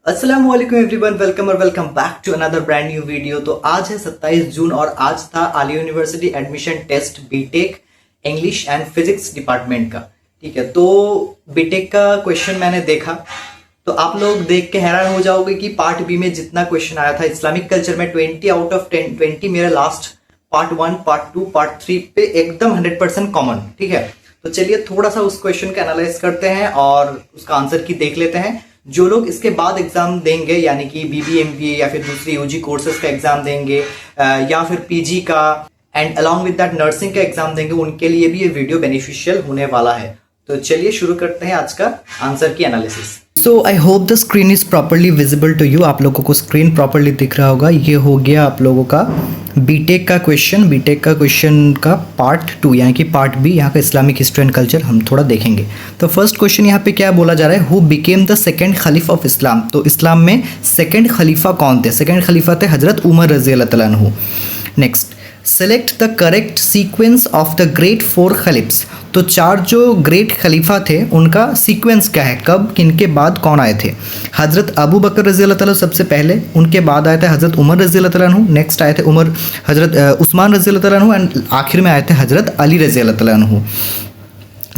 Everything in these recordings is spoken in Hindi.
अस्सलाम वालेकुम एवरीवन, वेलकम और welcome back to another brand new video. तो आज है 27 जून और आज था Aliah university admission test BTech English and physics department का। ठीक है, तो बीटेक का क्वेश्चन मैंने देखा तो आप लोग देख के हैरान हो जाओगे कि पार्ट बी में जितना क्वेश्चन आया था इस्लामिक कल्चर में 20 आउट ऑफ 20 मेरा लास्ट पार्ट 1, पार्ट 2, पार्ट 3 पे एकदम 100% कॉमन। ठीक है, तो चलिए थोड़ा सा उस क्वेश्चन का एनालाइज करते हैं और उसका आंसर की देख लेते हैं। जो लोग इसके बाद एग्जाम देंगे यानी कि बीबीएमबीए या फिर दूसरी यूजी कोर्सेज का एग्जाम देंगे या फिर पीजी का and along with that nursing का एग्जाम देंगे, उनके लिए भी ये वीडियो बेनिफिशियल होने वाला है। तो चलिए शुरू करते हैं आज का आंसर की analysis. So I hope the screen is properly visible to you. आप लोगों को स्क्रीन प्रॉपरली दिख रहा होगा। ये हो गया आप लोगों का बीटेक का क्वेश्चन का पार्ट 2 यानी कि पार्ट बी, यहाँ का इस्लामिक हिस्ट्री एंड कल्चर हम थोड़ा देखेंगे। तो फर्स्ट क्वेश्चन यहाँ पे क्या बोला जा रहा है, who became the second Khalifa of Islam. तो इस्लाम में सेकंड खलीफा कौन थे? सेकंड खलीफा थे हजरत उमर रजी अल्लाह तआला अन्हु। Next, select the correct sequence of the great 4 खलीफ्स। तो 4 जो ग्रेट खलीफा थे उनका सीक्वेंस क्या है, कब किनके बाद कौन आए थे? हज़रत अबू बकर रज़ी अल्लाह तआला सबसे पहले, उनके बाद आए थे हज़रत उमर रज़ी अल्लाह तआला अन्हु, नेक्स्ट आए थे हज़रत उस्मान रज़ी अल्लाह तआला अन्हु एंड आखिर में आए थे हज़रत अली रज़ी अल्लाह तआला अन्हु।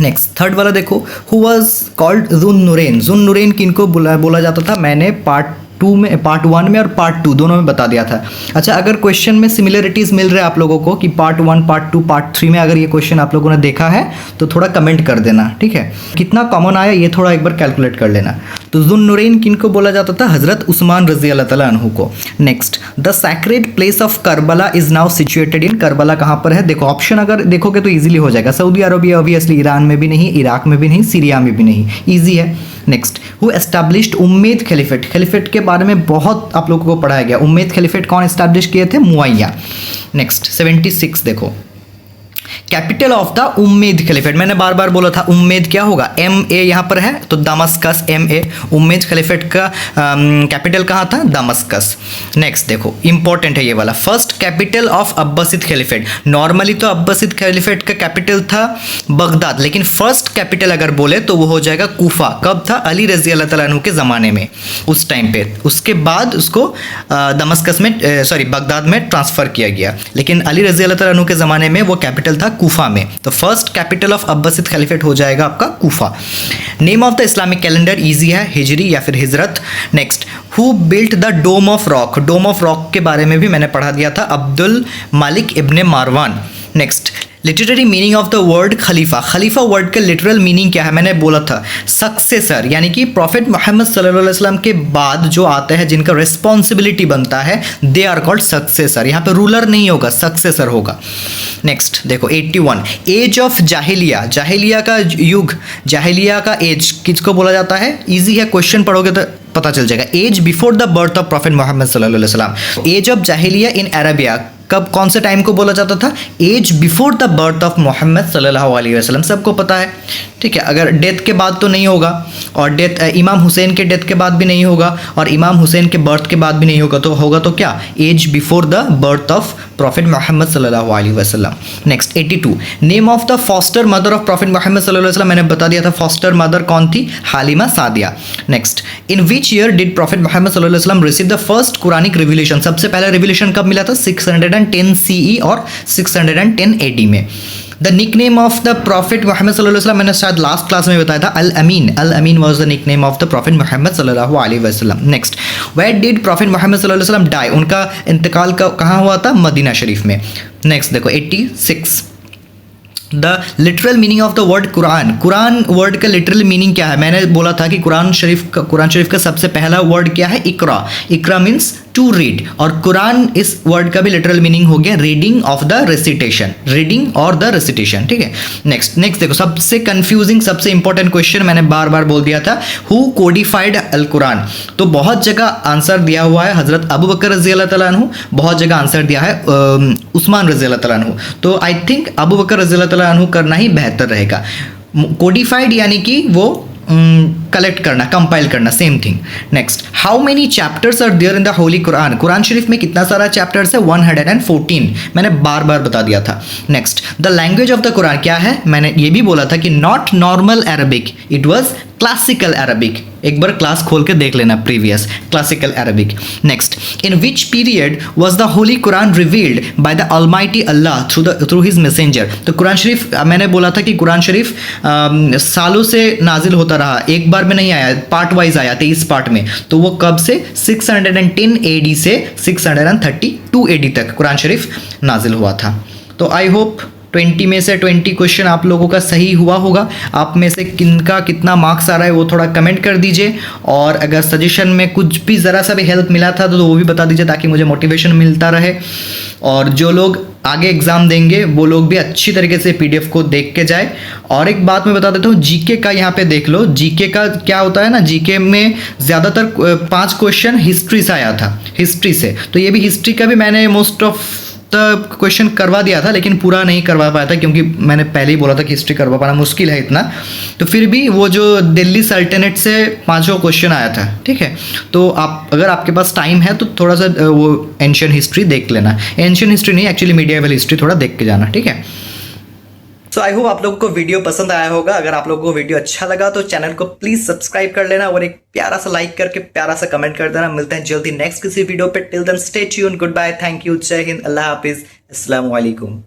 नेक्स्ट थर्ड वाला देखो, who was called June Noorain. June Noorain किनको बोला जाता था? मैंने पार्ट 1 में और पार्ट 2 दोनों में बता दिया था। अच्छा, अगर क्वेश्चन में सिमिलरिटीज मिल रहे हैं आप लोगों को कि पार्ट 1, पार्ट 2, पार्ट 3 में अगर ये क्वेश्चन आप लोगों ने देखा है तो थोड़ा कमेंट कर देना। ठीक है, कितना कॉमन आया ये थोड़ा एक बार कैलकुलेट कर लेना। तो ज़ुन नूरैन किनको बोला जाता था? हज़रत उस्मान रज़ी अल्लाह तआला अन्हु को। Next, the sacred place of Karbala is now situated in. Karbala कहाँ पर है? देखो ऑप्शन अगर देखोगे तो ईजिली हो जाएगा। सऊदी अरबिया ऑब्वियसली, ईरान में भी नहीं, इराक में भी नहीं, सीरिया में भी नहीं, ईजी है। Next, who established Umayyad caliphate. Caliphate के बारे में बहुत आप लोगों को पढ़ाया गया। उम्मेद खलीफेट कौन एस्टैब्लिश किए थे? मुआविया। नेक्स्ट 76 देखो, capital of the Umayyad caliphate. मैंने बार बार बोला था उम्मेद क्या होगा, MA यहाँ पर है तो दमस्कस MA। उम्मेद खलीफेट का कैपिटल कहाँ था? दमस्कस। नेक्स्ट देखो, इंपॉर्टेंट है ये वाला, first capital of Abbasid caliphate. Normally तो अब्बासिद खलीफेट का कैपिटल था बगदाद, लेकिन फर्स्ट कैपिटल अगर बोले तो वो हो जाएगा कूफा। कब था? अली रजी अल्लाह तआला अन्हु के ज़माने में, उस टाइम पे। उसके बाद उसको दमस्कस में बगदाद में ट्रांसफ़र किया गया, लेकिन अली रजी अल्लाह तआला अन्हु के ज़माने में वो कैपिटल था कूफा में। तो first capital of Abbasid caliphate हो जाएगा आपका Kufa. Name of the Islamic calendar easy है, हिजरी या फिर हिजरत। Next, who built the dome of rock. Dome of rock के बारे में भी मैंने पढ़ा दिया था, Abdul Malik ibn Marwan. Next, literary meaning of the word khalifa. खलीफा वर्ड का लिटरल मीनिंग क्या है? मैंने बोला था सक्सेसर, यानी कि प्रॉफिट मोहम्मद सल्लल्लाहु अलैहि वसल्लम के बाद जो आते हैं जिनका रिस्पॉन्सिबिलिटी बनता है, दे आर कॉल्ड सक्सेसर। यहाँ पे रूलर नहीं होगा, सक्सेसर होगा। नेक्स्ट देखो 81, एज ऑफ जाहिलिया। जाहिलिया का युग, जाहिलिया का एज किसको बोला जाता है? इजी है, क्वेश्चन पढ़ोगे तो पता चल जाएगा। Age before the birth of prophet Muhammad सल्लल्लाहु अलैहि वसल्लम। एज ऑफ जाहिलिया इन अरबिया, कब कौन से टाइम को बोला जाता था? Age before the birth of Muhammad सल्लल्लाहु अलैहि वसल्लम, सबको पता है। ठीक है, अगर डेथ के बाद तो नहीं होगा, और डेथ इमाम हुसैन के डेथ के बाद भी नहीं होगा, और इमाम हुसैन के बर्थ के बाद भी नहीं होगा, तो होगा तो क्या? Age before the birth of prophet Muhammad सल्लल्लाहु अलैहि वसल्लम। Next 82, name of the foster mother of prophet Muhammad सल्लल्लाहु अलैहि वसल्लम। मैंने बता दिया था फॉस्टर मदर कौन थी? Halima Sadia. Next, in which year did prophet Muhammad सल्लल्लाहु अलैहि वसल्लम receive the first Quranic revelation. सबसे पहला रिविलेशन कब मिला था? 610 CE और 610 AD में। The nick name of the prophet Muhammad सल्लल्लाहु अलैहि वसल्लम, मैंने शायद लास्ट क्लास में बताया था, Al Amin. Al Amin was the nick name of the prophet Muhammad सल्लल्लाहु अलैहि वसल्लम। Next, where did prophet Muhammad सल्लल्लाहु अलैहि वसल्लम डाई। उनका इंतकाल कहाँ हुआ था? मदीना शरीफ में। नेक्स्ट देखो 86, the literal meaning of the word Quran. Quran word का लिटरल मीनिंग क्या है? मैंने बोला था कि कुरान शरीफ का सबसे पहला वर्ड क्या है? इकरा। इकरा मीन्स टू रीड, और कुरान इस वर्ड का भी लिटरल मीनिंग हो गया reading of the recitation, reading और द रेसिटेशन। ठीक है, नेक्स्ट देखो, सबसे कंफ्यूजिंग सबसे इंपॉर्टेंट क्वेश्चन मैंने बार बार बोल दिया था, हु कोडिफाइड अल कुरान। तो बहुत जगह आंसर दिया हुआ है हजरत अबू बकर रजी अल्लाह तआला अन्हु, बहुत जगह आंसर दिया है उस्मान रजी अल्लाह तआला अन्हु। तो आई थिंक अबू बकर रजी अल्लाह तआला अन्हु करना ही बेहतर रहेगा। कोडिफाइड यानी कि वो कलेक्ट करना, कंपाइल करना, same thing. Next, how many chapters are there in the holy Quran? Quran शरीफ में कितना सारा चैप्टर्स है? 114। मैंने बार बार बता दिया था। Next, the language of the Quran क्या है? मैंने ये भी बोला था कि not normal Arabic, it was classical Arabic. एक बार क्लास खोल के देख लेना, previous classical Arabic. Next, in which period was the holy Quran revealed by the almighty Allah through his messenger? तो कुरान शरीफ मैंने बोला था कि कुरान शरीफ सालों से नाजिल होता रहा, एक बार में नहीं आया, पार्ट वाइज आया, 23 पार्ट में। तो वो कब से? 610 AD से 632 AD तक कुरान शरीफ नाजिल हुआ था। तो आई होप 20 में से 20 क्वेश्चन आप लोगों का सही हुआ होगा। आप में से किनका कितना मार्क्स आ रहा है वो थोड़ा कमेंट कर दीजिए, और अगर सजेशन में कुछ भी ज़रा सा भी हेल्प मिला था तो वो भी बता दीजिए, ताकि मुझे मोटिवेशन मिलता रहे। और जो लोग आगे एग्ज़ाम देंगे वो लोग भी अच्छी तरीके से PDF को देख के जाए। और एक बात मैं बता देता हूँ, GK का यहाँ पे देख लो। GK का क्या होता है ना, GK में ज़्यादातर 5 क्वेश्चन हिस्ट्री से आया था, हिस्ट्री से। तो ये भी हिस्ट्री का भी मैंने मोस्ट ऑफ क्वेश्चन करवा दिया था, लेकिन पूरा नहीं करवा पाया था, क्योंकि मैंने पहले ही बोला था कि हिस्ट्री करवा पाना मुश्किल है इतना। तो फिर भी वो जो दिल्ली सल्तनत से 5 क्वेश्चन आया था, ठीक है। तो आप, अगर आपके पास टाइम है तो थोड़ा सा वो एंशियंट हिस्ट्री देख लेना। एंशियंट हिस्ट्री नहीं, एक्चुअली मीडिएवल हिस्ट्री थोड़ा देख के जाना, ठीक है। सो आई होप आप लोगों को वीडियो पसंद आया होगा। अगर आप लोगों को वीडियो अच्छा लगा तो चैनल को प्लीज सब्सक्राइब कर लेना, और एक प्यारा सा लाइक करके प्यारा सा कमेंट कर देना। मिलते हैं जल्दी नेक्स्ट किसी वीडियो पे। Till then stay tuned, good bye, thank you, जय हिंद, अल्लाह हाफिज, अस्सलाम वालेकुम।